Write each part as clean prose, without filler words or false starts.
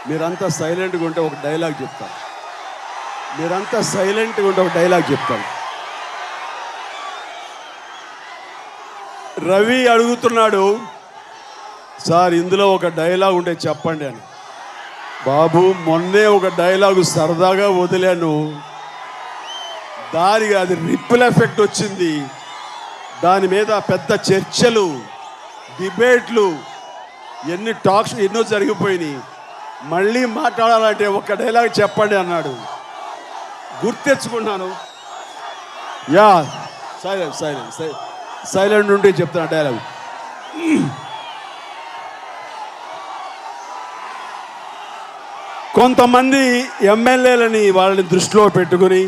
మీరంతా సైలెంట్గా ఉంటే ఒక డైలాగ్ చెప్తాను. మీరంతా సైలెంట్గా ఉంటే ఒక డైలాగ్ చెప్తాను. రవి అడుగుతున్నాడు, సార్ ఇందులో ఒక డైలాగ్ ఉంటే చెప్పండి అని. బాబు మొన్నే ఒక డైలాగు సరదాగా వదిలాను, దానికి అది రిప్పుల్ ఎఫెక్ట్ వచ్చింది. దాని మీద పెద్ద చర్చలు, డిబేట్లు, ఎన్ని టాక్స్ ఎన్నో జరిగిపోయినాయి. మళ్ళీ మాట్లాడాలంటే ఒక డైలాగ్ చెప్పండి అన్నాడు. గుర్తెచ్చుకున్నాను. యా సైలెంట్ సైలెంట్ సైలెంట్ ఉంటే చెప్తాను డైలాగ్. కొంతమంది ఎమ్మెల్యేలని వాళ్ళని దృష్టిలో పెట్టుకుని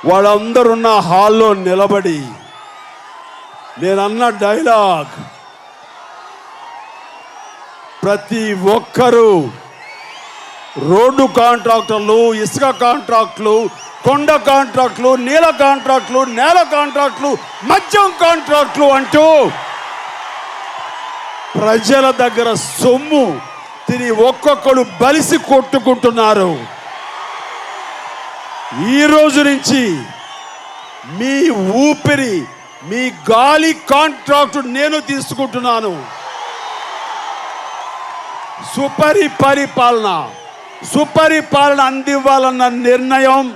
వాళ్ళందరున్న హాల్లో నిలబడి నేనన్న డైలాగ్, ప్రతి ఒక్కరూ రోడ్డు కాంట్రాక్టర్లు, ఇసుక కాంట్రాక్టులు, కొండ కాంట్రాక్టులు, నీళ్ళ కాంట్రాక్టులు, నేల కాంట్రాక్టులు, మద్యం కాంట్రాక్టులు అంటూ ప్రజల దగ్గర సొమ్ము తిని ఒక్కొక్కడు బలిసి కొట్టుకుంటున్నారు. ఈ రోజు నుంచి మీ ఊపిరి, మీ గాలి కాంట్రాక్టు నేను తీసుకుంటున్నాను. సుపరిపాలన అందివ్వాలన్న నిర్ణయం,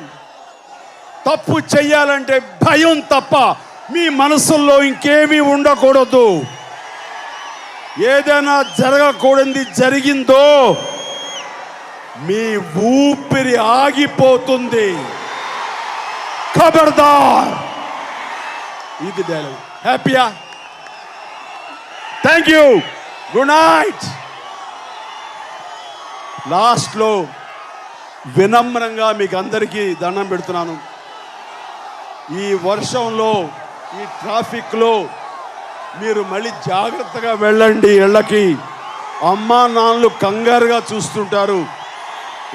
తప్పు చెయ్యాలంటే భయం తప్ప మీ మనసుల్లో ఇంకేమీ ఉండకూడదు. ఏదైనా జరగకూడదు జరిగిందో మీ ఊపిరి ఆగిపోతుంది. ఖబర్దార్. ఇది డైలాగ్. హ్యాపీయా? Thank you. Good night. లాస్ట్లో వినమ్రంగా మీకు అందరికీ దండం పెడుతున్నాను. ఈ వర్షంలో, ఈ ట్రాఫిక్లో మీరు మళ్ళీ జాగ్రత్తగా వెళ్ళండి ఇళ్ళకి. అమ్మా నాన్నలు కంగారుగా చూస్తుంటారు,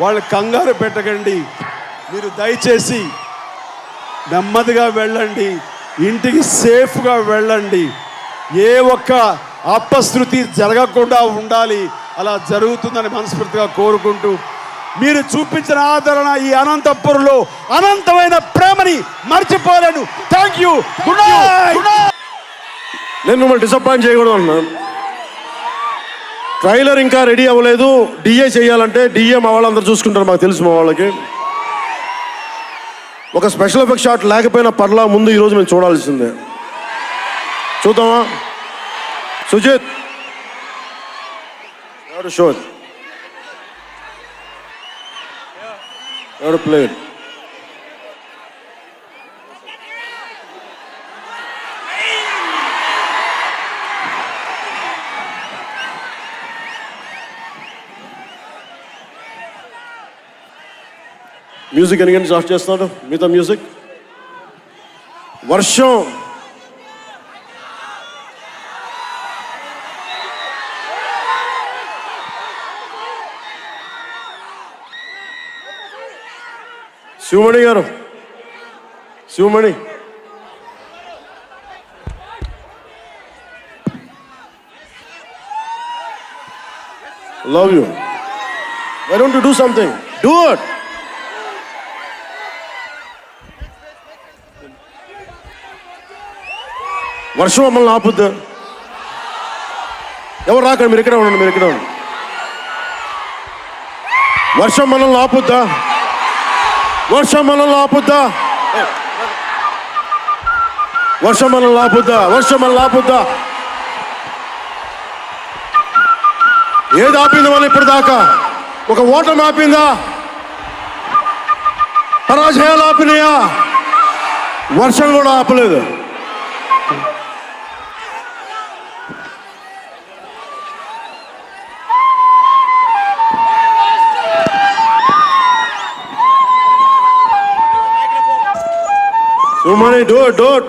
వాళ్ళు కంగారు పెట్టకండి. మీరు దయచేసి నెమ్మదిగా వెళ్ళండి, ఇంటికి సేఫ్గా వెళ్ళండి. ఏ ఒక్క అపశృతి జరగకుండా ఉండాలి. అలా జరుగుతుందని మనస్ఫూర్తిగా కోరుకుంటూ, మీరు చూపించిన ఆదరణ ఈ అనంతపురంలో అనంతమైన ప్రేమని మర్చిపోలేను. Thank you. Good night. నేను మిమ్మల్ని డిసప్పాయింట్ చేయకూడదు అన్నాను. ట్రైలర్ ఇంకా రెడీ అవ్వలేదు. డిఏ చేయాలంటే డిఏ మా వాళ్ళందరూ చూసుకుంటారు, మాకు తెలుసు. మా వాళ్ళకి ఒక స్పెషల్ ఎఫెక్ట్ షాట్ లేకపోయినా పర్లా, ముందు ఈరోజు మేము చూడాల్సిందే. చూద్దామా? సుజిత్ ఎవరు షో, ఎవరు ప్లే? మ్యూజిక్ ఎన్ని స్టార్ట్ చేస్తున్నాడు? మిగతా మ్యూజిక్. వర్షం శివమణి గారు, Sivamani, love you. Why don't you do something? Do it. వర్షం మమ్మల్ని ఆపుద్దా? ఎవరు రాకండి, మీరు ఇక్కడే ఉండండి, మీరు ఇక్కడే ఉండండి. వర్షం మనల్ని ఆపుద్దా? వర్షం మనల్ని ఆపుద్దా? వర్షం మనల్ని ఆపుద్దా? వర్షం మనల్ని ఆపుద్దా? ఏది ఆపింది మనం ఇప్పుడు దాకా? ఒక ఓటమి ఆపిందా? పరాజయాలు ఆపినాయా? వర్షం కూడా ఆపలేదు. So many, do it.